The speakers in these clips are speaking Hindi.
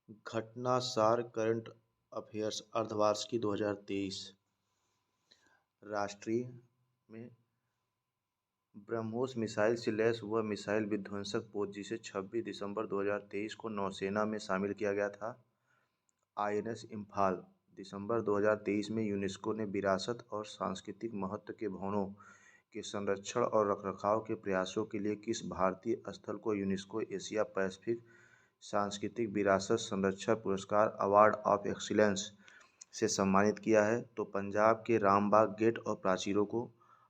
घटना सार करंट अफेयर्स अर्धवार्षिकी 2023। राष्ट्रीय में ब्रह्मोस मिसाइल से लैस हुआ मिसाइल विध्वंसक पोत जिसे 26 दिसंबर 2023 को नौसेना में शामिल किया गया था। आईएनएस इम्फाल। दिसंबर 2023 में यूनेस्को ने विरासत और सांस्कृतिक महत्व के भवनों के संरक्षण और रखरखाव के प्रयासों के लिए किस भारतीय स्थल को यूनेस्को एशिया पैसिफिक सांस्कृतिक विरासत संरक्षण पुरस्कार अवार्ड ऑफ एक्सीलेंस से सम्मानित किया है? तो पंजाब के रामबाग गेट और प्राचीरों को।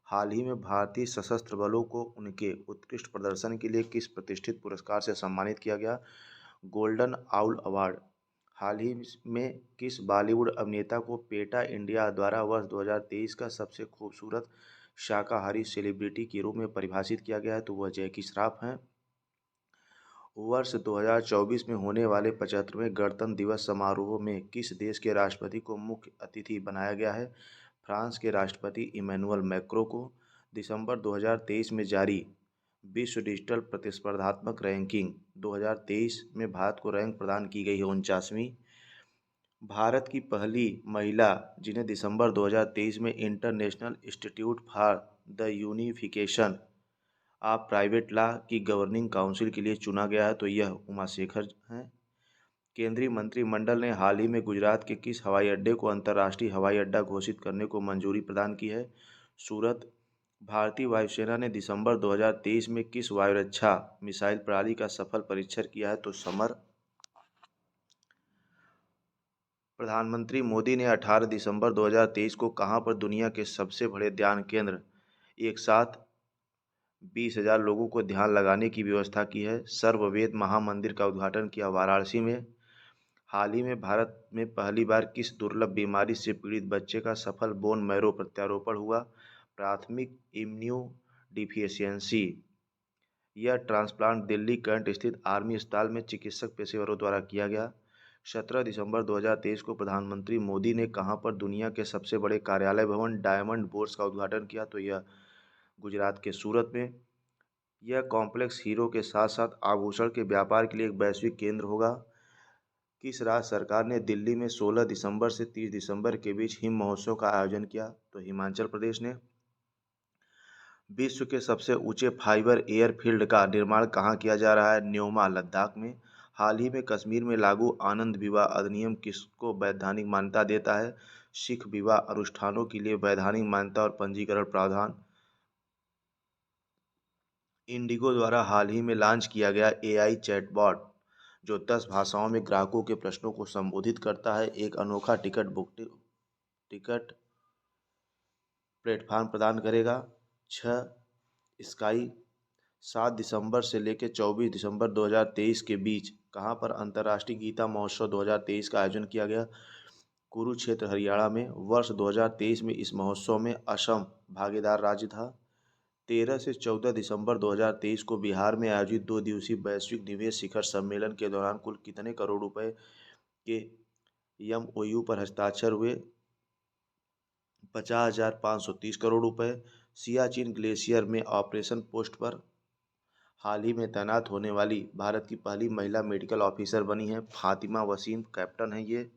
हाल ही में भारतीय सशस्त्र बलों को उनके उत्कृष्ट प्रदर्शन के लिए किस प्रतिष्ठित पुरस्कार से सम्मानित किया गया? Golden Owl Award. हाल ही में किस बॉलीवुड अभिनेता को पेटा इंडिया द्वारा वर्ष 2023 का सबसे खूबसूरत शाकाहारी सेलिब्रिटी के रूप में परिभाषित किया गया है? तो वह जैकी श्रॉफ हैं। वर्ष 2024 में होने वाले 75वें गणतंत्र दिवस समारोह में किस देश के राष्ट्रपति को मुख्य अतिथि बनाया गया है? फ्रांस के राष्ट्रपति इमैनुअल मैक्रों को। दिसंबर 2023 में जारी विश्व डिजिटल प्रतिस्पर्धात्मक रैंकिंग 2023 में भारत को रैंक प्रदान की गई है 49वीं। भारत की पहली महिला जिन्हें दिसंबर 2023 में international Institute for the unification of private law की गवर्निंग काउंसिल के लिए चुना गया है, तो यह उमा शेखर हैं। केंद्रीय मंत्रिमंडल ने हाल ही में गुजरात के किस हवाई अड्डे को अंतर्राष्ट्रीय हवाई अड्डा घोषित करने को मंजूरी प्रदान की है? सूरत। भारतीय वायुसेना ने दिसंबर 2023 में किस वायुरक्षा मिसाइल प्रणाली का सफल परीक्षण किया है? तो समर। प्रधानमंत्री मोदी ने 18 दिसंबर 2023 को कहां पर दुनिया के सबसे बड़े ध्यान केंद्र एक साथ 20,000 लोगों को ध्यान लगाने की व्यवस्था की है? सर्ववेद महामंदिर का उद्घाटन किया वाराणसी में। हाल ही में भारत में पहली बार किस दुर्लभ बीमारी से पीड़ित बच्चे का सफल बोन मैरो प्रत्यारोपण हुआ? प्राथमिक इम्यूनो डिफिशियंसी यह ट्रांसप्लांट दिल्ली कैंट स्थित आर्मी अस्पताल में चिकित्सक पेशेवरों द्वारा किया गया। 17 दिसंबर 2023 को प्रधानमंत्री मोदी ने कहां पर दुनिया के सबसे बड़े कार्यालय भवन डायमंड बोर्स का उद्घाटन किया? तो यह गुजरात के सूरत में। यह कॉम्प्लेक्स हीरो के साथ साथ आभूषण के व्यापार के लिए एक वैश्विक केंद्र होगा। किस राज्य सरकार ने दिल्ली में 16 दिसंबर से 30 दिसंबर के बीच हिम महोत्सव का आयोजन किया? तो हिमाचल प्रदेश ने। विश्व के सबसे ऊंचे फाइबर एयरफील्ड का निर्माण कहाँ किया जा रहा है? न्योमा, लद्दाख में। हाल ही में कश्मीर में लागू आनंद विवाह अधिनियम किसको वैधानिक मान्यता देता है? सिख विवाह अनुष्ठानों के लिए वैधानिक मान्यता और पंजीकरण प्रावधान। इंडिगो द्वारा हाल ही में लॉन्च किया गया एआई चैटबॉट जो 10 भाषाओं में ग्राहकों के प्रश्नों को संबोधित करता है, एक अनोखा टिकट प्लेटफॉर्म प्रदान करेगा। 6 स्काई। 7 दिसंबर से लेकर 24 दिसंबर 2023 के बीच कहां पर अंतर्राष्ट्रीय गीता महोत्सव 2023 का आयोजन किया गया? कुरुक्षेत्र, हरियाणा में। वर्ष 2023 में इस महोत्सव में असम भागीदार राज्य था। 13 से 14 दिसंबर 2023 को बिहार में आयोजित 2 दिवसीय वैश्विक निवेश शिखर सम्मेलन के दौरान कुल कितने करोड़ रुपए के एमओयू पर हस्ताक्षर हुए? 50,530 करोड़ रुपए। सियाचिन ग्लेशियर में ऑपरेशन पोस्ट पर हाल ही में तैनात होने वाली भारत की पहली महिला मेडिकल ऑफिसर बनी है फातिमा वसीम, कैप्टन है ये।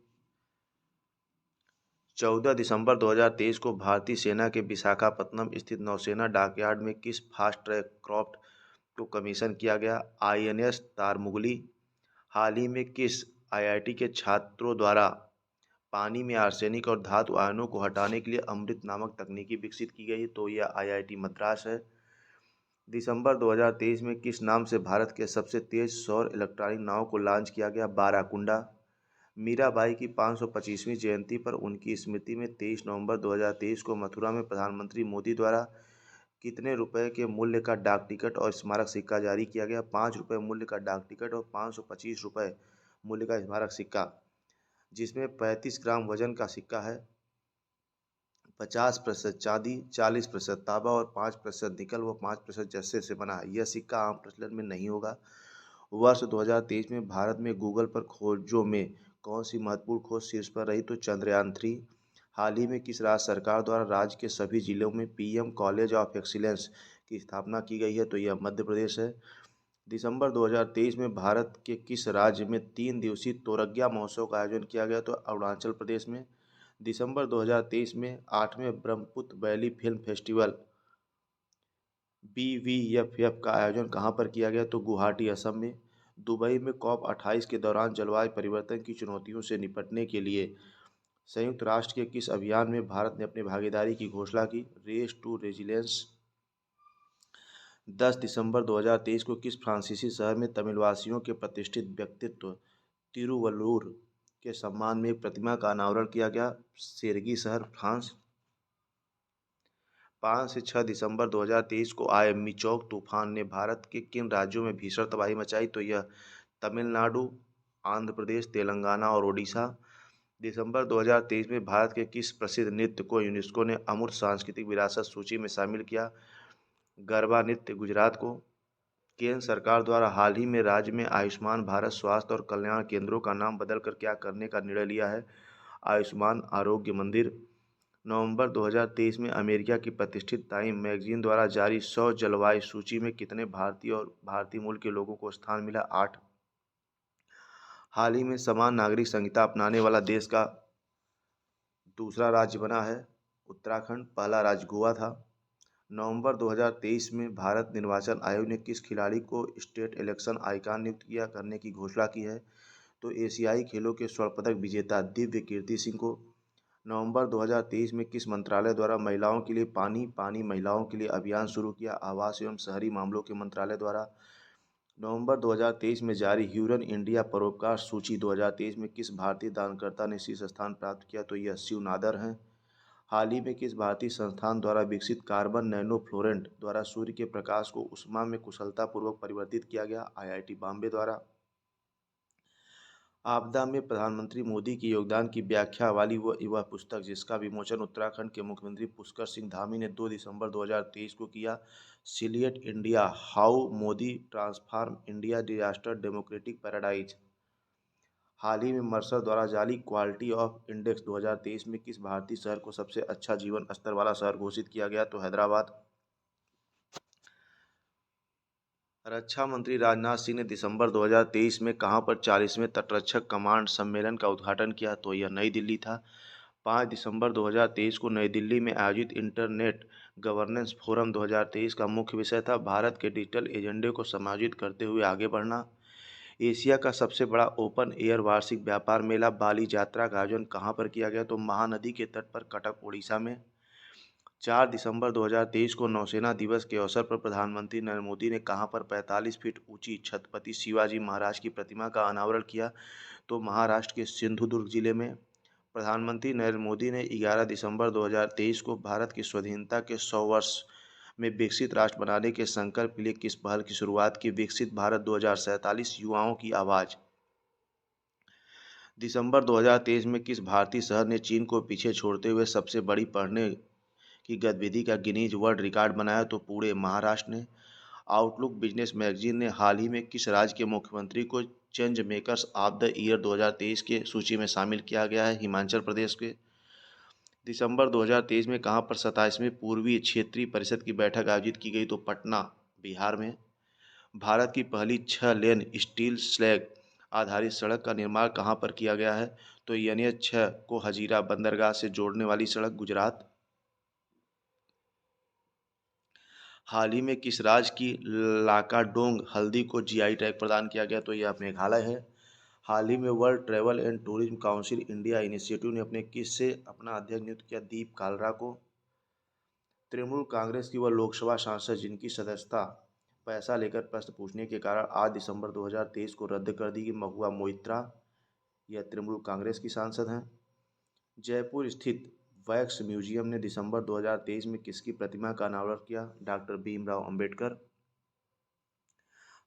14 दिसंबर 2023 को भारतीय सेना के विशाखापत्तनम स्थित नौसेना डॉकयार्ड में किस फास्ट ट्रैक क्राफ्ट को कमीशन किया गया? आईएनएस तारमुगली। हाल ही में किस आईआईटी के छात्रों द्वारा पानी में आर्सेनिक और धातु आयनों को हटाने के लिए अमृत नामक तकनीकी विकसित की गई? तो यह आईआईटी मद्रास है। दिसंबर 2023 में किस नाम से भारत के सबसे तेज सौर इलेक्ट्रॉनिक नाव को लॉन्च किया गया? बाराकुंडा। मीराबाई की 525वीं जयंती पर उनकी स्मृति में 23 नवंबर 2023 को मथुरा में प्रधानमंत्री मोदी द्वारा कितने रुपए के मूल्य का डाक टिकट और स्मारक सिक्का जारी किया गया? 5 रुपये मूल्य का डाक टिकट और 525 रुपये मूल्य का स्मारक सिक्का, जिसमें 35 ग्राम वजन का सिक्का है। 50% चांदी, 40% तांबा और 5% निकल व 5% जस्ते से बना है। यह सिक्का आम प्रचलन में नहीं होगा। वर्ष 2023 में भारत में गूगल पर खोजों में कौन सी महत्वपूर्ण खोज शीर्ष पर रही? तो चंद्रयान-3। हाल ही में किस राज्य सरकार द्वारा राज्य के सभी जिलों में पीएम कॉलेज ऑफ एक्सीलेंस की स्थापना की गई है? तो यह मध्य प्रदेश है। दिसंबर 2023 में भारत के किस राज्य में 3 दिवसीय तोरग्या महोत्सव का आयोजन किया गया? तो अरुणाचल प्रदेश में। दिसंबर 2023 में 8वें Brahmaputra Valley Film Festival BVFF का आयोजन कहाँ पर किया गया? तो गुवाहाटी, असम में। दुबई में COP28 के दौरान जलवायु परिवर्तन की चुनौतियों से निपटने के लिए संयुक्त राष्ट्र के किस अभियान में भारत ने अपनी भागीदारी की घोषणा की? Raise to resilience. 10 दिसंबर 2023 को किस फ्रांसीसी शहर में तमिलवासियों के प्रतिष्ठित व्यक्तित्व तिरुवल्लुवर के सम्मान में एक प्रतिमा का अनावरण किया गया? सेरगी शहर, फ्रांस। 5 से 6 दिसंबर 2023 को आए मिचोक तूफान ने भारत के किन राज्यों में भीषण तबाही मचाई? तो यह तमिलनाडु, आंध्र प्रदेश, तेलंगाना और ओडिशा। दिसंबर 2023 में भारत के किस प्रसिद्ध नृत्य को यूनेस्को ने अमूर्त सांस्कृतिक विरासत सूची में शामिल किया? गरबा नृत्य, गुजरात को। केंद्र सरकार द्वारा हाल ही में राज्य में आयुष्मान भारत स्वास्थ्य और कल्याण केंद्रों का नाम बदलकर क्या करने का निर्णय लिया है? आयुष्मान आरोग्य मंदिर। नवंबर 2023 में अमेरिका की प्रतिष्ठित टाइम मैगजीन द्वारा जारी 100 जलवायु सूची में कितने भारतीय और भारतीय मूल के लोगों को स्थान मिला? 8। हाल ही में समान नागरिक संहिता अपनाने वाला देश का दूसरा राज्य बना है उत्तराखंड, पहला राज्य गोवा था। नवंबर 2023 में भारत निर्वाचन आयोग ने किस खिलाड़ी को स्टेट इलेक्शन आइकॉन नियुक्त किया करने की घोषणा की है? तो एशियाई खेलों के स्वर्ण पदक विजेता दिव्य कीर्ति सिंह को। नवंबर 2023 में किस मंत्रालय द्वारा महिलाओं के लिए पानी पानी महिलाओं के लिए अभियान शुरू किया? आवास एवं शहरी मामलों के मंत्रालय द्वारा। नवंबर 2023 में जारी ह्यूरन इंडिया परोपकार सूची 2023 में किस भारतीय दानकर्ता ने शीर्ष स्थान प्राप्त किया? तो यह शिव नादर हैं। हाल ही में किस भारतीय संस्थान द्वारा विकसित कार्बन नैनो फ्लोरेंट द्वारा सूर्य के प्रकाश को ऊष्मा में कुशलतापूर्वक परिवर्तित किया गया? IIT बॉम्बे द्वारा। आपदा में प्रधानमंत्री मोदी के योगदान की व्याख्या वाली वह पुस्तक जिसका विमोचन उत्तराखंड के मुख्यमंत्री पुष्कर सिंह धामी ने 2 दिसंबर 2023 को किया? सिलियट India, how Modi transform India disaster democratic paradise. हाल ही में मर्सर द्वारा जारी क्वालिटी ऑफ इंडेक्स 2023 में किस भारतीय शहर को सबसे अच्छा जीवन स्तर वाला शहर घोषित किया गया? तो हैदराबाद। रक्षा मंत्री राजनाथ सिंह ने दिसंबर 2023 में कहां पर 40वें तटरक्षक कमांड सम्मेलन का उद्घाटन किया? तो यह नई दिल्ली था। 5 दिसंबर 2023 को नई दिल्ली में आयोजित इंटरनेट गवर्नेंस फोरम 2023 का मुख्य विषय था भारत के डिजिटल एजेंडे को समायोजित करते हुए आगे बढ़ना। एशिया का सबसे बड़ा ओपन एयर वार्षिक व्यापार मेला बाली यात्रा का आयोजन कहां पर किया गया? तो महानदी के तट पर कटक, उड़ीसा में। 4 दिसंबर 2023 को नौसेना दिवस के अवसर पर प्रधानमंत्री नरेंद्र मोदी ने कहां पर 45 फीट ऊंची छत्रपति शिवाजी महाराज की प्रतिमा का अनावरण किया? तो महाराष्ट्र के सिंधुदुर्ग जिले में। प्रधानमंत्री नरेंद्र मोदी ने 11 दिसंबर 2023 को भारत की स्वाधीनता के 100 वर्ष में विकसित राष्ट्र बनाने के संकल्प के लिए किस पहल की शुरुआत की? विकसित भारत 2047 युवाओं की आवाज़। दिसंबर 2023 में किस भारतीय शहर ने चीन को पीछे छोड़ते हुए सबसे बड़ी पढ़ने की गतिविधि का गिनीज वर्ल्ड रिकॉर्ड बनाया? तो पुणे, महाराष्ट्र ने। आउटलुक बिजनेस मैगजीन ने हाल ही में किस राज्य के मुख्यमंत्री को change makers of the year 2023 के सूची में शामिल किया गया है? हिमाचल प्रदेश के। दिसंबर 2023 में कहां पर 27वें पूर्वी क्षेत्रीय परिषद की बैठक आयोजित की गई? तो पटना, बिहार में। भारत की पहली 6 लेन स्टील स्लैग आधारित सड़क का निर्माण कहां पर किया गया है? तो NH6 को हजीरा बंदरगाह से जोड़ने वाली सड़क, गुजरात। हाल ही में किस राज्य की लाकाडोंग हल्दी को GI टैग प्रदान किया गया? तो यह मेघालय है। हाल ही में world travel and tourism council India initiative ने अपने किस से अपना अध्यक्ष नियुक्त किया? दीप कालरा को। तृणमूल कांग्रेस की वह लोकसभा सांसद जिनकी सदस्यता पैसा लेकर प्रश्न पूछने के कारण 8 दिसंबर 2023 को रद्द कर दी गई, महुआ मोइत्रा, यह तृणमूल कांग्रेस की सांसद हैं। जयपुर स्थित वैक्स म्यूजियम ने दिसंबर 2023 में किसकी प्रतिमा का अनावरण किया? डॉक्टर भीमराव अंबेडकर।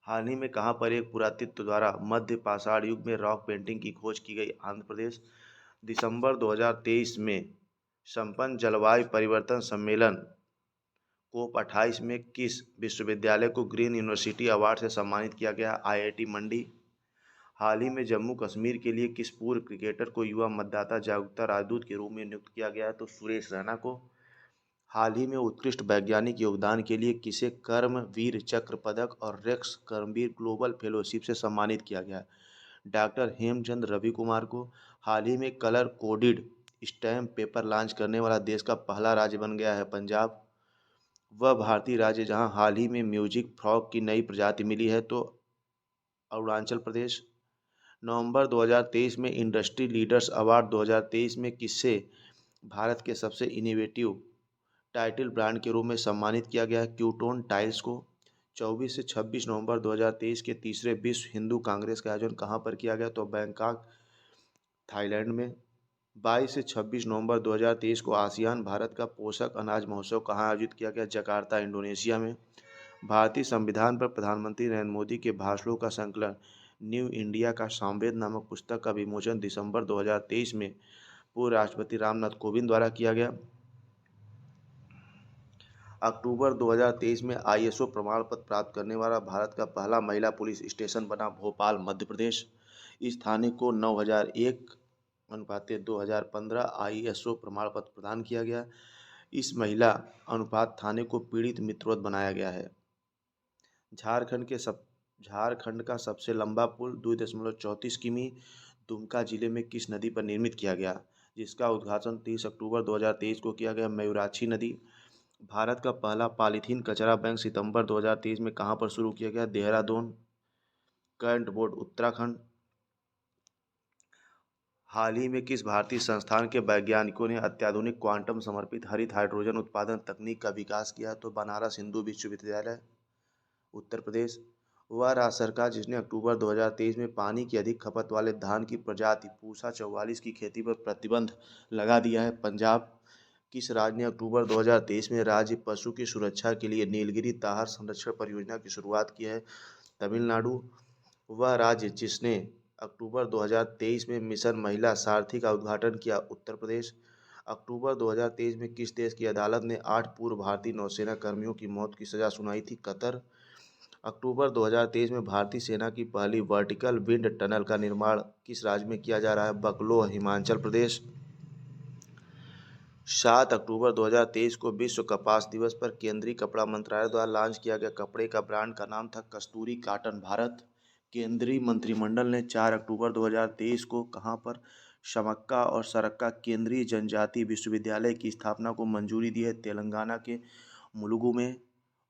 हाल ही में कहां पर एक पुरातत्व द्वारा मध्य पाषाण युग में रॉक पेंटिंग की खोज की गई? आंध्र प्रदेश। दिसंबर 2023 में संपन्न जलवायु परिवर्तन सम्मेलन COP28 में किस विश्वविद्यालय को ग्रीन यूनिवर्सिटी अवार्ड से सम्मानित किया गया? IIT मंडी। हाल ही में जम्मू कश्मीर के लिए किस पूर्व क्रिकेटर को युवा मतदाता जागरूकता राजदूत के रूप में नियुक्त किया गया है? तो सुरेश रैना को। हाल ही में उत्कृष्ट वैज्ञानिक योगदान के लिए किसे कर्मवीर चक्र पदक और रेक्स कर्मवीर ग्लोबल फेलोशिप से सम्मानित किया गया? डॉक्टर हेमचंद रवि कुमार को। हाल ही में colour coded stamp paper launch करने वाला देश का पहला राज्य बन गया है पंजाब। वह भारतीय राज्य जहां हाल ही में म्यूजिक फ्रॉग की नई प्रजाति मिली है तो अरुणाचल प्रदेश। नवंबर 2023 में इंडस्ट्री लीडर्स अवार्ड 2023 में किसे भारत के सबसे इनोवेटिव टाइटल ब्रांड के रूप में सम्मानित किया गया? क्यूटोन टाइल्स को। 24 से 26 नवंबर 2023 के तीसरे विश्व हिंदू कांग्रेस का आयोजन कहाँ पर किया गया? तो बैंकॉक थाईलैंड में। 22 से 26 नवंबर 2023 को आसियान भारत का पोषक अनाज महोत्सव कहाँ आयोजित किया गया? जकार्ता इंडोनेशिया में। भारतीय संविधान पर प्रधानमंत्री नरेंद्र मोदी के भाषणों का संकलन न्यू इंडिया का सामवेद नामक पुस्तक का विमोचन दिसंबर 2023 में पूर्व राष्ट्रपति रामनाथ कोविंद द्वारा किया गया। अक्टूबर 2023 में आईएसओ प्रमाण पत्र प्राप्त करने वाला भारत का पहला महिला पुलिस स्टेशन बना भोपाल मध्य प्रदेश। इस थाने को 9001/2015 आईएसओ प्रमाण पत्र प्रदान किया गया। इस महिला अनुपात थाने को पीड़ित मित्रवत बनाया गया है। झारखंड का सबसे लंबा पुल 2.34 किमी दुमका जिले में किस नदी पर निर्मित किया गया, जिसका उद्घाटन 30 अक्टूबर 2023 को किया गया? मयूराक्षी नदी। भारत का पहला पॉलीथीन कचरा बैंक सितंबर 2023 में कहां पर शुरू किया गया? देहरादून। Current board Uttarakhand. हाल ही में किस भारतीय संस्थान के वैज्ञानिकों ने अत्याधुनिक क्वांटम समर्पित हरित हाइड्रोजन उत्पादन तकनीक का विकास किया? तो बनारस हिंदू विश्वविद्यालय उत्तर प्रदेश। वह राज्य सरकार जिसने अक्टूबर 2023 में पानी की अधिक खपत वाले धान की प्रजाति पूसा 44 की खेती पर प्रतिबंध लगा दिया है? पंजाब। किस राज्य ने अक्टूबर 2023 में राज्य पशु की सुरक्षा के लिए नीलगिरी ताहर संरक्षण परियोजना की शुरुआत की है? तमिलनाडु। वह राज्य जिसने अक्टूबर 2023 में मिशन महिला सारथी का उद्घाटन किया? उत्तर प्रदेश। अक्टूबर 2023 में किस देश की अदालत ने 8 पूर्व भारतीय नौसेना कर्मियों की मौत की सजा सुनाई थी? कतर। अक्टूबर 2023 में भारतीय सेना की पहली वर्टिकल विंड टनल का निर्माण किस राज्य में किया जा रहा है? बकलोह हिमाचल प्रदेश। 7 अक्टूबर 2023 को विश्व कपास दिवस पर केंद्रीय कपड़ा मंत्रालय द्वारा लॉन्च किया गया कपड़े का ब्रांड का नाम था कस्तूरी कॉटन भारत। केंद्रीय मंत्रिमंडल ने 4 अक्टूबर 2023 को कहां पर शमक्का और सरक्का केंद्रीय जनजातीय विश्वविद्यालय की स्थापना को मंजूरी दी है? तेलंगाना के मुलुगु में।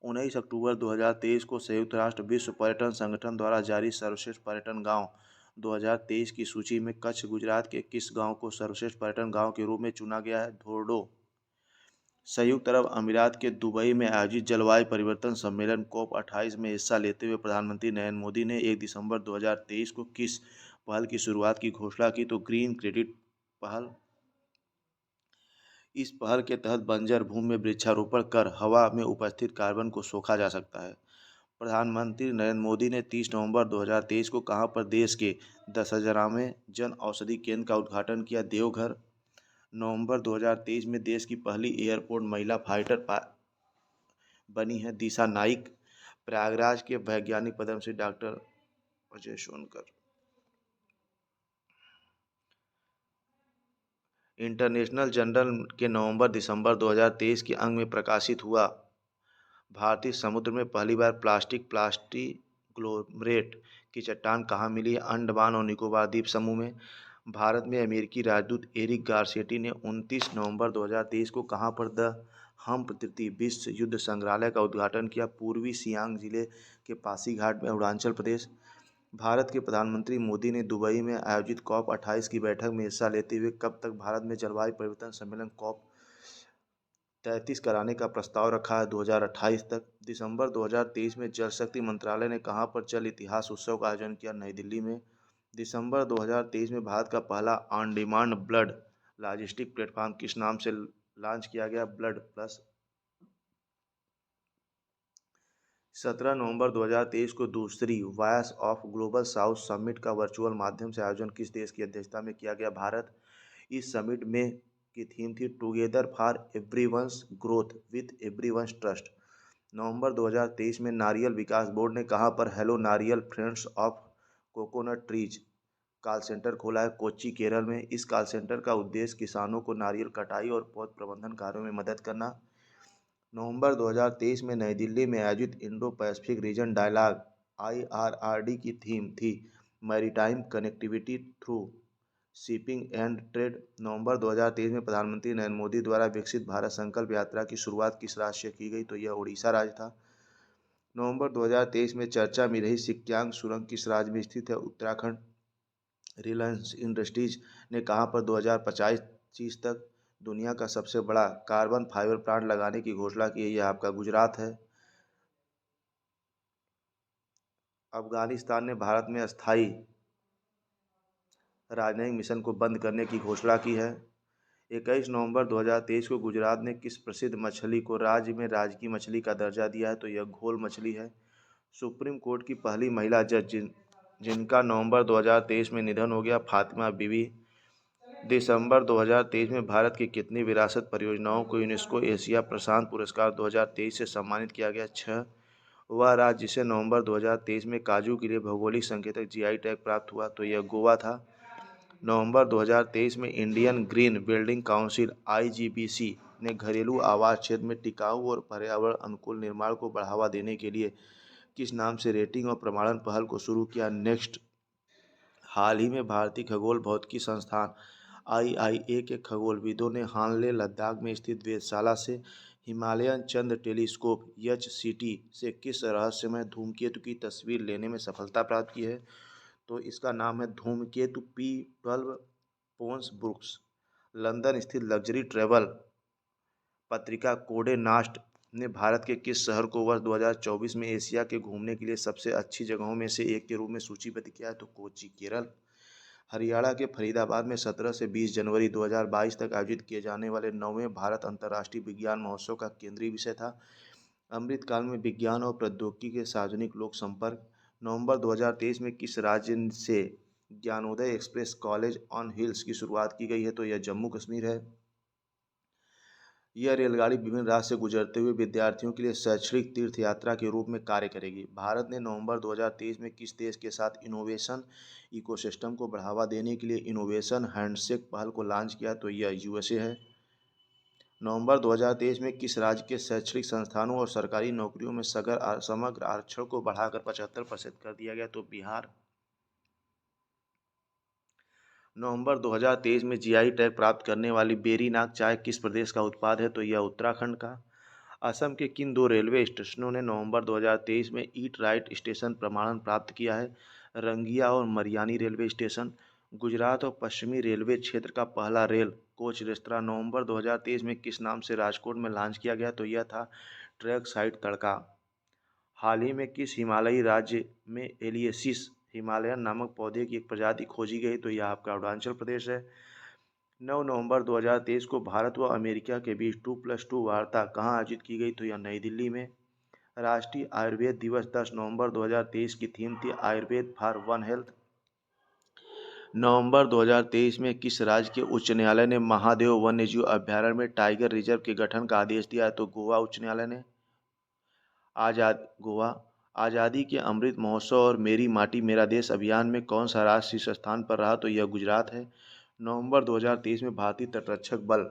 19 अक्टूबर 2023 को संयुक्त राष्ट्र विश्व पर्यटन संगठन द्वारा जारी सर्वश्रेष्ठ पर्यटन गांव 2023 की सूची में कच्छ गुजरात के किस गांव को सर्वश्रेष्ठ पर्यटन गांव के रूप में चुना गया है? धोर्डो। संयुक्त अरब अमीरात के दुबई में आयोजित जलवायु परिवर्तन सम्मेलन COP28 में हिस्सा लेते हुए प्रधानमंत्री नरेंद्र मोदी ने 1 दिसंबर 2023 को किस पहल की शुरुआत की घोषणा की? तो ग्रीन क्रेडिट पहल। इस पहल के तहत बंजर भूमि में वृक्षारोपण कर हवा में उपस्थित कार्बन को सोखा जा सकता है। प्रधानमंत्री नरेंद्र मोदी ने 30 नवंबर 2023 को कहां पर देश के 10,000वें जन औषधि केंद्र का उद्घाटन किया? देवघर। नवंबर 2023 में देश की पहली एयरपोर्ट महिला फाइटर बनी है दिशा नाइक। प्रयागराज के वैज्ञानिक Padmashri doctor Ajay Sonkar. International journal के नवंबर दिसंबर 2023 के अंक में प्रकाशित हुआ भारतीय समुद्र में पहली बार प्लास्टिग्लोमेरेट की चट्टान कहाँ मिली है? अंडमान और निकोबार द्वीप समूह में। भारत में अमेरिकी राजदूत एरिक गारसेटी ने 29 नवंबर 2023 को कहाँ पर द हम्प तृतीय विश्व युद्ध संग्रहालय का उद्घाटन किया? पूर्वी सियांग जिले के पासीघाट में अरुणाचल प्रदेश। भारत के प्रधानमंत्री मोदी ने दुबई में आयोजित COP28 की बैठक में हिस्सा लेते हुए कब तक भारत में जलवायु परिवर्तन सम्मेलन COP33 कराने का प्रस्ताव रखा है? 2028 तक। दिसंबर 2023 में जल शक्ति मंत्रालय ने कहां पर जल इतिहास उत्सव का आयोजन किया? नई दिल्ली में। दिसंबर 2023 में भारत का पहला on demand blood logistic platform किस नाम से लॉन्च किया गया? Blood plus. 17 नवंबर 2023 को दूसरी voice of global south summit का वर्चुअल माध्यम से आयोजन किस देश की अध्यक्षता में किया गया? भारत। इस समिट में की थीम थी together for everyone's growth with everyone's trust. नवंबर 2023 में नारियल विकास बोर्ड ने कहां पर हेलो नारियल friends of coconut trees call centre खोला है? कोच्चि केरल में। इस कॉल सेंटर का उद्देश्य किसानों को नारियल कटाई और पौध प्रबंधन कार्यों में मदद करना। नवंबर 2023 में नई दिल्ली में आयोजित Indo Pacific Region Dialogue IRRD की थीम थी maritime connectivity through shipping and trade. नवंबर 2023 में प्रधानमंत्री नरेंद्र मोदी द्वारा विकसित भारत संकल्प यात्रा की शुरुआत किस राज्य से की गई, तो यह उड़ीसा राज्य था। नवंबर 2023 में चर्चा में रही सिक्यांग सुरंग किस राज्य में स्थित है, उत्तराखंड। रिलायंस इंडस्ट्रीज ने कहां पर 2025 तक दुनिया का सबसे बड़ा कार्बन फाइबर प्लांट लगाने की घोषणा की है, यह आपका गुजरात है। अफगानिस्तान ने भारत में अस्थायी राजनयिक मिशन को बंद करने की घोषणा की है। 21 नवंबर 2023 को गुजरात ने किस प्रसिद्ध मछली को राज्य में राजकीय मछली का दर्जा दिया है, तो यह घोल मछली है। सुप्रीम कोर्ट की पहली महिला जज जिनका नवंबर 2023 में निधन हो गया, फातिमा बीवी। दिसंबर 2023 में भारत की कितनी विरासत परियोजनाओं को यूनेस्को एशिया प्रशांत पुरस्कार 2023 से सम्मानित किया गया, 6। वह राज्य जिसे नवंबर 2023 में काजू के लिए भौगोलिक संकेतक GI टैग प्राप्त हुआ, तो यह गोवा था। नवंबर 2023 में Indian green building council IGBC ने घरेलू आवास क्षेत्र में टिकाऊ और पर्यावरण अनुकूल निर्माण को बढ़ावा देने के लिए किस नाम से रेटिंग और प्रमाणन पहल को शुरू किया, नेक्स्ट। हाल ही में भारतीय खगोल भौतिकी संस्थान IIA के खगोलविदों ने हानले लद्दाख में स्थित वेधशाला से हिमालयन चंद्र टेलीस्कोप HCT से किस रहस्यमय धूमकेतु की तस्वीर लेने में सफलता प्राप्त की है, तो इसका नाम है धूमकेतु P12 पोन्स ब्रुक्स। लंदन स्थित लग्जरी ट्रैवल पत्रिका कोडे नास्ट ने भारत के किस शहर को वर्ष 2024 में एशिया के घूमने के लिए सबसे अच्छी जगहों में से एक के रूप में सूचीबद्ध किया है, तो कोच्चि, केरल। हरियाणा के फरीदाबाद में 17 से 20 जनवरी 2022 तक आयोजित किए जाने वाले 9वें भारत अंतर्राष्ट्रीय विज्ञान महोत्सव का केंद्रीय विषय था अमृतकाल में विज्ञान और प्रौद्योगिकी के सार्वजनिक लोक संपर्क। नवंबर 2023 में किस राज्य से Gyanodaya express college on wheels की शुरुआत की गई है, तो यह जम्मू कश्मीर है। यह रेलगाड़ी विभिन्न राज्य से गुजरते हुए विद्यार्थियों के लिए शैक्षणिक तीर्थ यात्रा के रूप में कार्य करेगी। भारत ने नवंबर 2023 में किस देश के साथ इनोवेशन इकोसिस्टम को बढ़ावा देने के लिए इनोवेशन हैंडशेक पहल को लॉन्च किया, तो यह USA है। नवंबर 2023 में किस राज्य के शैक्षणिक संस्थानों और सरकारी नौकरियों में समग्र आरक्षण को बढ़ाकर 75% कर दिया गया, तो बिहार। नवंबर 2023 में GI टैग प्राप्त करने वाली बेरीनाग चाय किस प्रदेश का उत्पाद है, तो यह उत्तराखंड का। असम के किन दो रेलवे स्टेशनों ने नवंबर 2023 में ईट राइट स्टेशन प्रमाणन प्राप्त किया है, रंगिया और मरियानी रेलवे स्टेशन। गुजरात और पश्चिमी रेलवे क्षेत्र का पहला रेल कोच रेस्तरां नवंबर 2023 में किस नाम से राजकोट में लॉन्च किया गया, तो यह था ट्रैक साइड तड़का। हाल ही में किस हिमालयी राज्य में एलियसिस हिमालयन नामक पौधे की एक प्रजाति खोजी गई, तो यह आपका अरुणाचल प्रदेश है। 9 नवंबर 2023 को भारत व अमेरिका के बीच 2+2 वार्ता कहाँ आयोजित की गई, तो यह नई दिल्ली में। राष्ट्रीय आयुर्वेद दिवस 10 नवंबर 2023 की थीम थी आयुर्वेद फॉर वन हेल्थ। नवंबर 2023 में किस राज्य के उच्च न्यायालय ने महादेव वन्यजीव अभयारण्य में टाइगर रिजर्व के गठन का आदेश दिया है, तो गोवा उच्च न्यायालय ने। गोवा आज़ादी के अमृत महोत्सव और मेरी माटी मेरा देश अभियान में कौन सा राज्य शीर्ष स्थान पर रहा, तो यह गुजरात है। नवंबर 2023 में भारतीय तटरक्षक बल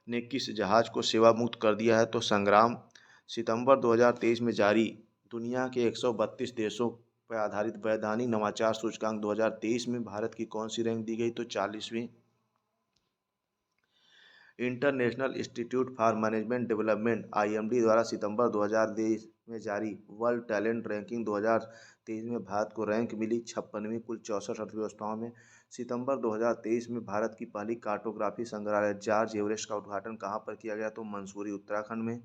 ने किस जहाज को सेवा मुक्त कर दिया है, तो संग्राम। सितंबर 2023 में जारी दुनिया के 132 देशों पर आधारित वैधानिक नवाचार सूचकांक 2023 में भारत की कौन सी रैंक दी गई, तो 40वीं। International Institute for Management Development IMD द्वारा सितंबर 2023 में जारी वर्ल्ड टैलेंट रैंकिंग 2023 में भारत को रैंक मिली 56वीं कुल 64 अर्थव्यवस्थाओं में। सितंबर 2023 में भारत की पहली कार्टोग्राफी संग्रहालय जॉर्ज एवरेस्ट का उद्घाटन कहाँ पर किया गया, तो मंसूरी उत्तराखंड में।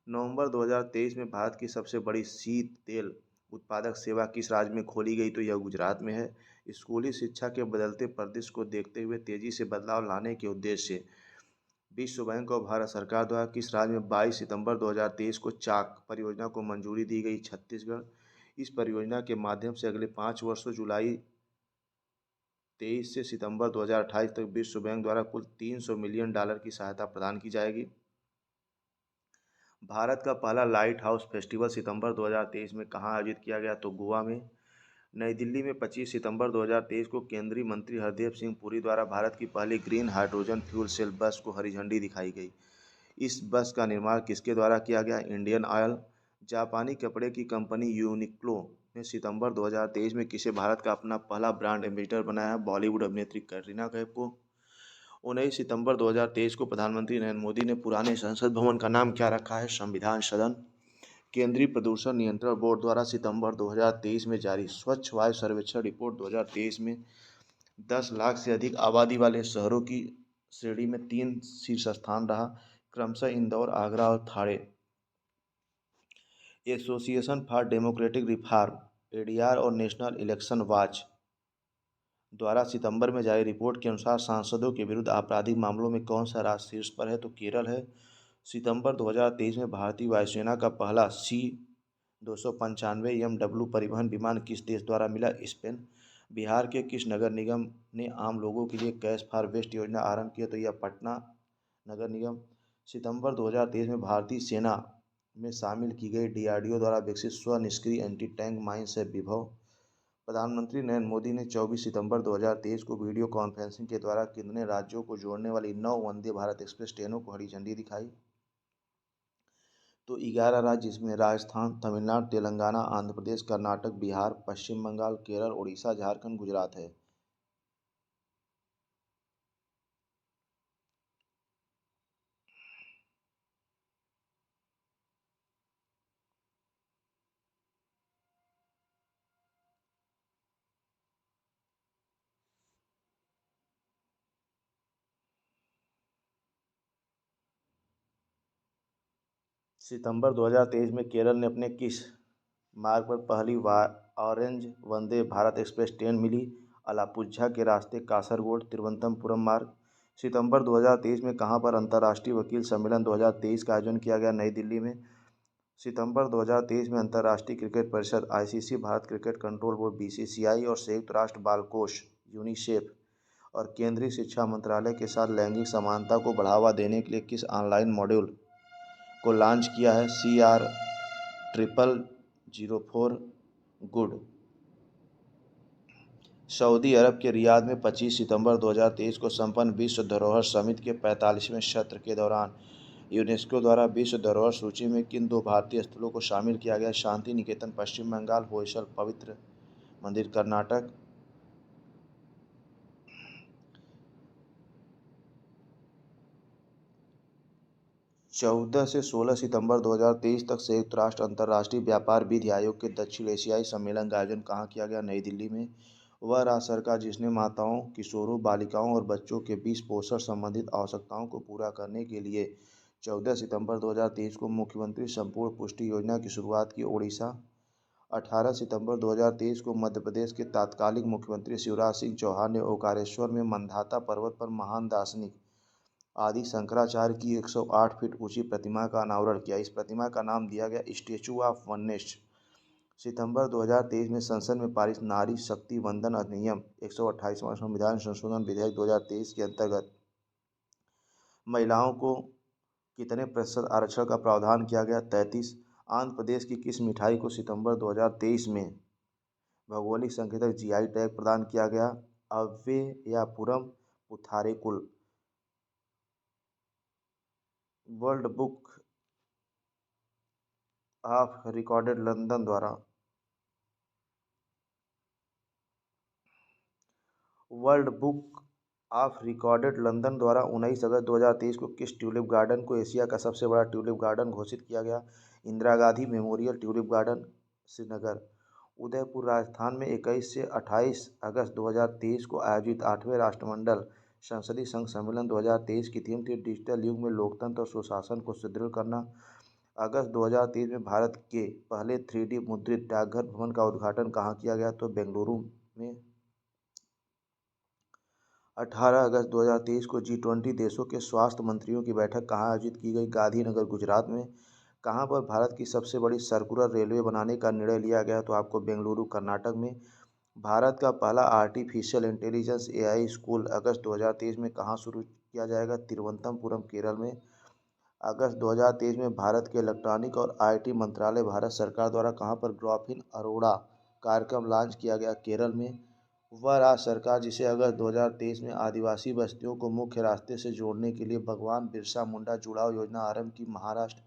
नवंबर 2023 में भारत की सबसे बड़ी शीत तेल उत्पादक सेवा किस राज्य में खोली गई, तो यह गुजरात में है। स्कूली शिक्षा के बदलते परिदृश्य को देखते हुए तेजी से बदलाव लाने के उद्देश्य से विश्व बैंक और भारत सरकार द्वारा किस राज्य में 22 सितंबर 2023 को चाक परियोजना को मंजूरी दी गई, छत्तीसगढ़। इस परियोजना के माध्यम से अगले 5 वर्षों जुलाई 23 से सितंबर 2028 तक विश्व बैंक द्वारा कुल $300 मिलियन की सहायता प्रदान की जाएगी। भारत का पहला लाइट हाउस फेस्टिवल सितंबर 2023 में कहाँ आयोजित किया गया, तो गोवा में। नई दिल्ली में 25 सितंबर 2023 को केंद्रीय मंत्री हरदीप सिंह पुरी द्वारा भारत की पहली ग्रीन हाइड्रोजन फ्यूल सेल बस को हरी झंडी दिखाई गई। इस बस का निर्माण किसके द्वारा किया गया? Indian oil. जापानी कपड़े की कंपनी यूनिक्लो ने सितंबर 2023 में किसे भारत का अपना पहला ब्रांड एम्बेसडर बनाया? बॉलीवुड अभिनेत्री कटरीना कैफ को। 19 सितंबर 2023 को प्रधानमंत्री नरेंद्र मोदी ने पुराने संसद भवन का नाम क्या रखा है? संविधान सदन। केंद्रीय प्रदूषण नियंत्रण बोर्ड द्वारा सितंबर 2023 में जारी स्वच्छ वायु सर्वेक्षण रिपोर्ट 2023 में 10 लाख से अधिक आबादी वाले शहरों की श्रेणी में 3 शीर्ष स्थान रहा, क्रमशः इंदौर, आगरा और Thane. Association for democratic reform ADR और नेशनल इलेक्शन वॉच द्वारा सितंबर में जारी रिपोर्ट के अनुसार सांसदों के विरुद्ध आपराधिक मामलों में कौन सा राज्य शीर्ष पर है? तो केरल है। सितंबर 2023 में भारतीय वायुसेना का पहला C-295 परिवहन विमान किस देश द्वारा मिला? स्पेन। बिहार के किस नगर निगम ने आम लोगों के लिए कैश फॉर वेस्ट योजना आरंभ की है? तो यह पटना नगर निगम। सितंबर 2023 में भारतीय सेना में शामिल की गई डीआरडीओ द्वारा विकसित स्वनिष्क्रिय एंटी टैंक माइन से विभव। प्रधानमंत्री नरेंद्र मोदी ने 24 सितंबर 2023 को वीडियो कॉन्फ्रेंसिंग के द्वारा कितने राज्यों को जोड़ने वाली 9 वंदे भारत एक्सप्रेस ट्रेनों को हरी झंडी दिखाई? तो 11 राज्य, जिसमें राजस्थान, तमिलनाडु, तेलंगाना, आंध्र प्रदेश, कर्नाटक, बिहार, पश्चिम बंगाल, केरल, उड़ीसा, झारखंड, गुजरात है। सितंबर 2023 में केरल ने अपने किस मार्ग पर पहली बार orange Vande Bharat express train मिली? अलापुझा के रास्ते कासरगोड तिरुवनंतपुरम मार्ग। सितंबर 2023 में कहां पर अंतर्राष्ट्रीय वकील सम्मेलन 2023 का आयोजन किया गया? नई दिल्ली में। सितंबर 2023 में अंतर्राष्ट्रीय क्रिकेट परिषद ICC, Bharat cricket control board BCCI और संयुक्त राष्ट्र बाल कोष यूनिसेफ और केंद्रीय शिक्षा मंत्रालय के साथ लैंगिक समानता को बढ़ावा देने के लिए किस ऑनलाइन मॉड्यूल को लॉन्च किया है? CR0004 good. सऊदी अरब के रियाद में 25 सितंबर 2023 को संपन्न विश्व धरोहर समिति के 45वें सत्र के दौरान यूनेस्को द्वारा विश्व धरोहर सूची में किन 2 भारतीय स्थलों को शामिल किया गया? शांति निकेतन पश्चिम बंगाल, होयसल पवित्र मंदिर कर्नाटक। 14 से 16 सितंबर 2023 तक संयुक्त राष्ट्र अंतर्राष्ट्रीय व्यापार विधि आयोग के दक्षिण एशियाई सम्मेलन का आयोजन कहाँ किया गया? नई दिल्ली में। वह राज्य सरकार जिसने माताओं, किशोरों, बालिकाओं और बच्चों के बीच पोषण संबंधित आवश्यकताओं को पूरा करने के लिए 14 सितंबर 2023 को मुख्यमंत्री संपूर्ण पुष्टि योजना की शुरुआत की? ओडिशा। 18 सितंबर 2023 को मध्य प्रदेश के तत्कालीन मुख्यमंत्री शिवराज सिंह चौहान ने ओंकारेश्वर में मंदाता पर्वत पर महान दार्शनिक आदि शंकराचार्य की 108 फीट ऊंची प्रतिमा का अनावरण किया। इस प्रतिमा का नाम दिया गया स्टैचू ऑफ वननेस। सितंबर 2023 में संसद में पारित नारी शक्ति वंदन अधिनियम 128वां संविधान संशोधन विधेयक 2023 के अंतर्गत महिलाओं को कितने प्रतिशत आरक्षण का प्रावधान किया गया? 33। आंध्र प्रदेश की किस मिठाई को सितंबर 2023 में भौगोलिक संकेतक जीआई टैग प्रदान किया गया? Avyayapuram Putharekulu. World Book of Recorded London द्वारा World Book of Recorded London द्वारा 19 अगस्त 2023 को किस ट्यूलिप गार्डन को एशिया का सबसे बड़ा ट्यूलिप गार्डन घोषित किया गया? Indira Gandhi memorial tulip garden, Srinagar. Udaipur, Rajasthan में 21 से 28 अगस्त 2023 को आयोजित 8वें राष्ट्रमंडल संसदीय संघ सम्मेलन 2023 की थीम थी डिजिटल युग में लोकतंत्र और सुशासन को सुदृढ़ करना। अगस्त 2023 में भारत के पहले 3D मुद्रित डाकघर भवन का उद्घाटन कहाँ किया गया? तो बेंगलुरु में। 18 अगस्त 2023 को G20 देशों के स्वास्थ्य मंत्रियों की बैठक कहाँ आयोजित की गई? गांधीनगर, गुजरात में। कहाँ पर भारत की सबसे बड़ी सर्कुलर रेलवे बनाने का निर्णय लिया गया? तो आपको बेंगलुरु, कर्नाटक में। भारत का पहला आर्टिफिशियल इंटेलिजेंस एआई स्कूल अगस्त 2023 में कहाँ शुरू किया जाएगा? तिरुवनंतपुरम, केरल में। अगस्त 2023 में भारत के इलेक्ट्रॉनिक और आईटी मंत्रालय भारत सरकार द्वारा कहाँ पर ग्राफीन अरोड़ा कार्यक्रम लॉन्च किया गया? केरल में। वह राज्य सरकार जिसे अगस्त 2023 में आदिवासी बस्तियों को मुख्य रास्ते से जोड़ने के लिए भगवान बिरसा मुंडा जुड़ाव योजना आरंभ की। महाराष्ट्र।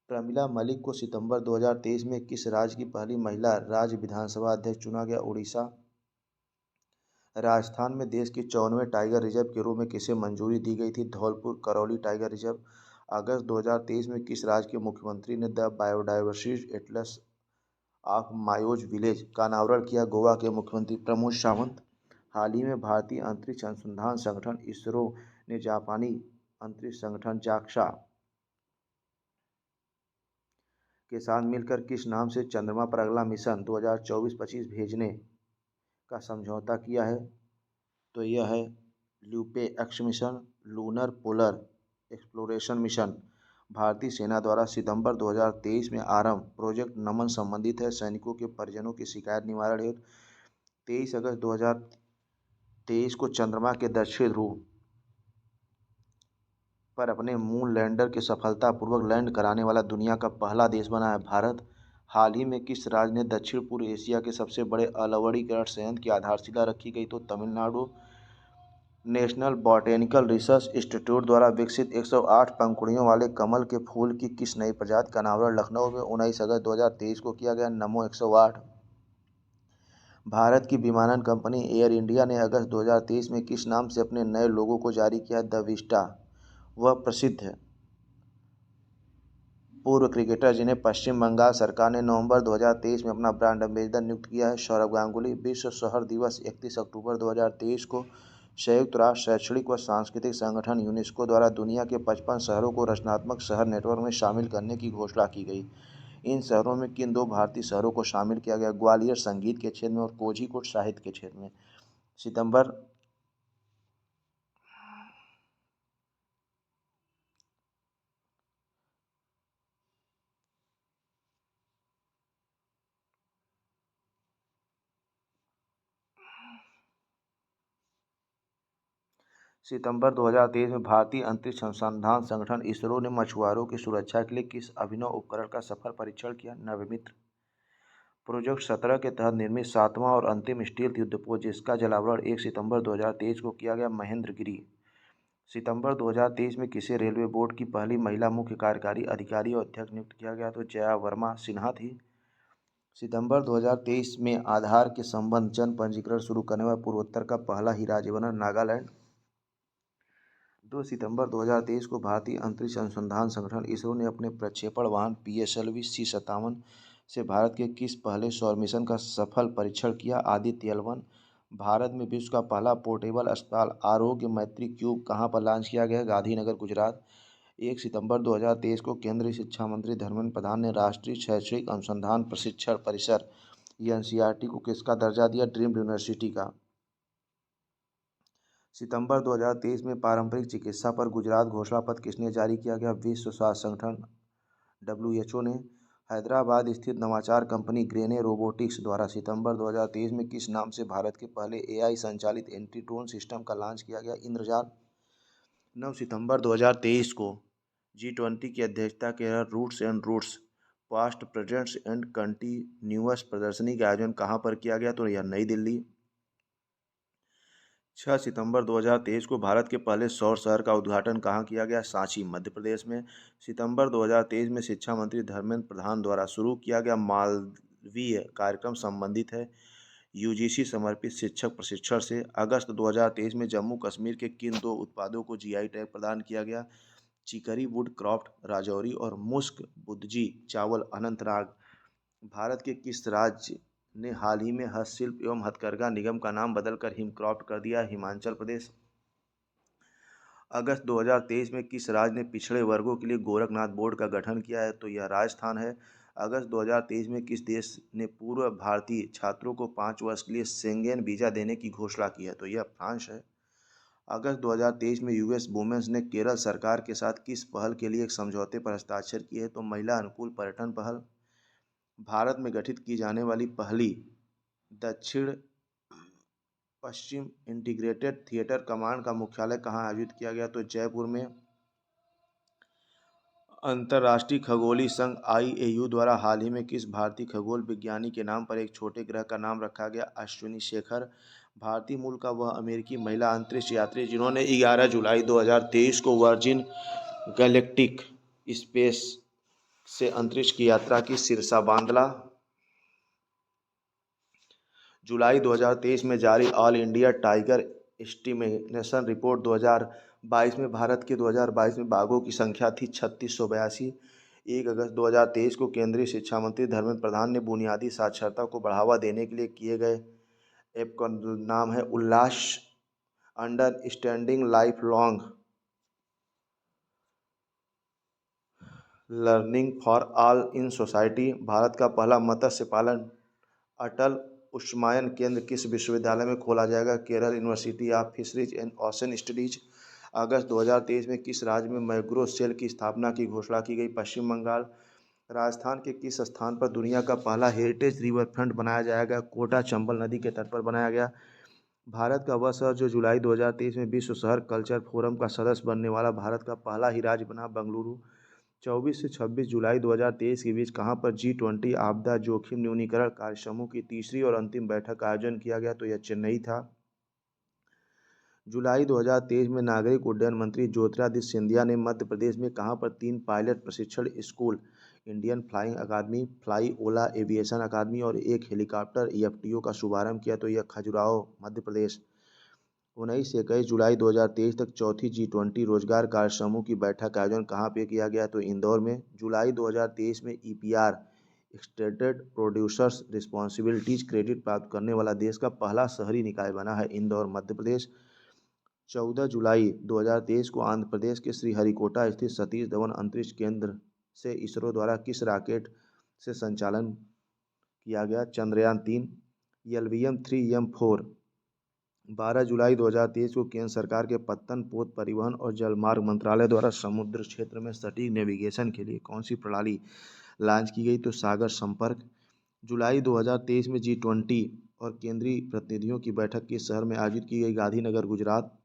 प्रमिला मलिक को सितंबर 2023 में किस राज्य की पहली महिला राज्य विधानसभा अध्यक्ष चुना गया? उड़ीसा। राजस्थान में देश के 54वें टाइगर रिजर्व के रूप में किसे मंजूरी दी गई थी? Dholpur Karauli Tiger Reserve. अगस्त 2023 में किस राज्य के मुख्यमंत्री ने द बायोडायवर्सिटी एटलस ऑफ मायोज विलेज का अनावरण किया? गोवा के मुख्यमंत्री प्रमोद सावंत। हाल ही में भारतीय अंतरिक्ष अनुसंधान संगठन इसरो ने जापानी अंतरिक्ष संगठन जाक्सा के साथ मिलकर किस नाम से चंद्रमा पर अगला मिशन 2024-25 भेजने का समझौता किया है? तो यह है LUPEX mission, lunar polar exploration mission. भारतीय सेना द्वारा सितंबर 2023 में आरंभ प्रोजेक्ट नमन संबंधित है सैनिकों के परिजनों की शिकायत निवारण हेतु 23 अगस्त 2023 को चंद्रमा के दक्षिण ध्रुव पर अपने मून लैंडर के सफलतापूर्वक लैंड कराने वाला दुनिया का पहला देश बना है भारत। हाल ही में किस राज्य ने दक्षिण पूर्व एशिया के सबसे बड़े अलवणीकरण संयंत्र की आधारशिला रखी गई? तो Tamil Nadu. National botanical research institute द्वारा विकसित 108 पंखुड़ियों वाले कमल के फूल की किस नई प्रजाति का अनावरण लखनऊ में 19 अगस्त 2023 को किया गया? नमो 108। भारत की विमानन कंपनी एयर इंडिया ने अगस्त 2023 में किस नाम से अपने नए लोगो को जारी किया? The Vista. वह प्रसिद्ध है पूर्व क्रिकेटर जिन्हें पश्चिम बंगाल सरकार ने नवंबर 2023 में अपना ब्रांड एम्बेसडर नियुक्त किया है? सौरव गांगुली। विश्व शहर दिवस 31 अक्टूबर 2023 को संयुक्त राष्ट्र शैक्षणिक व सांस्कृतिक संगठन यूनेस्को द्वारा दुनिया के 55 शहरों को रचनात्मक शहर नेटवर्क में शामिल करने की घोषणा की गई। इन शहरों में किन दो भारतीय शहरों को शामिल किया गया? ग्वालियर संगीत के क्षेत्र में और कोझिकोड साहित्य के क्षेत्र में। सितंबर सितंबर 2023 में भारतीय अंतरिक्ष अनुसंधान संगठन इसरो ने मछुआरों की सुरक्षा के लिए किस अभिनव उपकरण का सफल परीक्षण किया? नवमित्र। प्रोजेक्ट 17 के तहत निर्मित 7वां और अंतिम स्टील्थ युद्धपोत जिसका जलावरण 1 सितंबर 2023 को किया गया? महेंद्रगिरी। सितंबर 2023 में किसे रेलवे बोर्ड की पहली महिला मुख्य कार्यकारी अधिकारी और अध्यक्ष नियुक्त किया गया? तो जया वर्मा सिन्हा थी। सितंबर 2023 में आधार के संबंध जन पंजीकरण शुरू करने वाला पूर्वोत्तर का पहला ही राज्य बना नागालैंड। 2 सितंबर 2023 को भारतीय अंतरिक्ष अनुसंधान संगठन इसरो ने अपने प्रक्षेपण वाहन PSLV C57 से भारत के किस पहले सौर मिशन का सफल परीक्षण किया? आदित्य L1। भारत में विश्व का पहला पोर्टेबल अस्पताल आरोग्य मैत्री क्यूब कहाँ पर लॉन्च किया गया? गांधीनगर गुजरात। 1 सितंबर 2023 को केंद्रीय शिक्षा मंत्री धर्मेंद्र प्रधान ने राष्ट्रीय शैक्षणिक अनुसंधान प्रशिक्षण परिसर NCERT को किसका दर्जा दिया? ड्रीम यूनिवर्सिटी का। सितंबर 2023 में पारंपरिक चिकित्सा पर गुजरात घोषणा पत्र किसने जारी किया गया? विश्व स्वास्थ्य संगठन WHO ने। हैदराबाद स्थित नवाचार कंपनी ग्रेने रोबोटिक्स द्वारा सितंबर 2023 में किस नाम से भारत के पहले AI संचालित एंटी ड्रोन सिस्टम का लॉन्च किया गया? इंद्रजाल। 9 सितंबर 2023 को G20 की अध्यक्षता के roots and routes past presents and continuous प्रदर्शनी का आयोजन कहाँ पर किया गया? तो यह नई दिल्ली। 6 सितंबर 2023 को भारत के पहले सौर शहर का उद्घाटन कहाँ किया गया? सांची मध्य प्रदेश में। सितंबर 2023 में शिक्षा मंत्री धर्मेंद्र प्रधान द्वारा शुरू किया गया मालवीय कार्यक्रम संबंधित है UGC समर्पित शिक्षक प्रशिक्षण से। अगस्त 2023 में जम्मू कश्मीर के किन दो उत्पादों को GI टैग प्रदान किया गया? चिकरी वुड क्राफ्ट राजौरी और मुश्क बुद्जी चावल अनंतनाग। भारत के किस राज्य ने हाल ही में हस्तशिल्प एवं हथकरघा निगम का नाम बदलकर हिमक्राफ्ट कर दिया? हिमाचल प्रदेश। अगस्त 2023 में किस राज्य ने पिछड़े वर्गों के लिए गोरखनाथ बोर्ड का गठन किया है? तो यह राजस्थान है। अगस्त 2023 में किस देश ने पूर्व भारतीय छात्रों को 5 वर्ष के लिए शेंगेन वीजा देने की घोषणा की है? तो यह फ्रांस है। अगस्त 2023 में US वुमेन्स ने केरल सरकार के साथ किस पहल के लिए एक समझौते पर हस्ताक्षर किए? तो महिला अनुकूल पर्यटन पहल। भारत में गठित की जाने वाली पहली दक्षिण पश्चिम इंटीग्रेटेड थिएटर कमांड का मुख्यालय कहाँ आयोजित किया गया? तो जयपुर में। अंतर्राष्ट्रीय खगोलीय संघ IAU द्वारा हाल ही में किस भारतीय खगोल विज्ञानी के नाम पर एक छोटे ग्रह का नाम रखा गया? अश्विनी शेखर। भारतीय मूल का वह अमेरिकी महिला अंतरिक्ष यात्री जिन्होंने 11 जुलाई 2023 को वर्जिन गैलेक्टिक स्पेस से अंतरिक्ष की यात्रा की। शीर्षा बांदला। जुलाई 2023 में जारी all India tiger estimation report 2022 में भारत के 2022 में बाघों की संख्या थी 3682। 1 अगस्त 2023 को केंद्रीय शिक्षा मंत्री धर्मेंद्र प्रधान ने बुनियादी साक्षरता को बढ़ावा देने के लिए किए गए ऐप का नाम है ULLAS understanding life long learning for all in society. Bharat का पहला मत्स्य पालन अटल उष्मायन केंद्र किस विश्वविद्यालय में खोला जाएगा? Kerala University of Fisheries and Ocean Studies. अगस्त 2023 में किस राज्य में मैंग्रोव सेल की स्थापना की घोषणा की गई? पश्चिम बंगाल। राजस्थान के किस स्थान पर दुनिया का पहला हेरिटेज रिवर फ्रंट बनाया जाएगा? कोटा चंबल नदी के तट पर बनाया गया। भारत का वह शहर जो जुलाई 2023 में विश्व शहर कल्चर फोरम का सदस्य बनने वाला भारत का पहला ही राज्य बना? बेंगलुरु। 24 से 26 जुलाई 2023 के बीच कहां पर G20 आपदा जोखिम न्यूनीकरण कार्यसमूह की तीसरी और अंतिम बैठक का आयोजन किया गया? तो यह चेन्नई था। जुलाई 2023 में नागरिक उड्डयन मंत्री ज्योतिरादित्य सिंधिया ने मध्य प्रदेश में कहां पर 3 पायलट प्रशिक्षण स्कूल, इंडियन फ्लाइंग अकादमी, फ्लाई ओला एविएशन अकादमी और एक हेलीकॉप्टर EFTO का शुभारंभ किया? तो यह खजुराहो मध्य प्रदेश। 19 से 21 जुलाई 2023 तक चौथी G20 रोजगार कार्य समूह की बैठक का आयोजन कहाँ पे किया गया? तो इंदौर में। जुलाई 2023 में EPR extended producers responsibilities credit प्राप्त करने वाला देश का पहला शहरी निकाय बना है इंदौर मध्य प्रदेश। 14 जुलाई 2023 को आंध्र प्रदेश के श्रीहरिकोटा स्थित सतीश धवन अंतरिक्ष केंद्र से इसरो द्वारा किस रॉकेट से संचालन किया गया? चंद्रयान-3 LVM-3M4। 12 जुलाई 2023 को केंद्र सरकार के पत्तन पोत परिवहन और जलमार्ग मंत्रालय द्वारा समुद्र क्षेत्र में सटीक नेविगेशन के लिए कौन सी प्रणाली लॉन्च की गई? तो सागर संपर्क। जुलाई 2023 में G20 और केंद्रीय प्रतिनिधियों की बैठक किस शहर में आयोजित की गई? गांधीनगर गुजरात।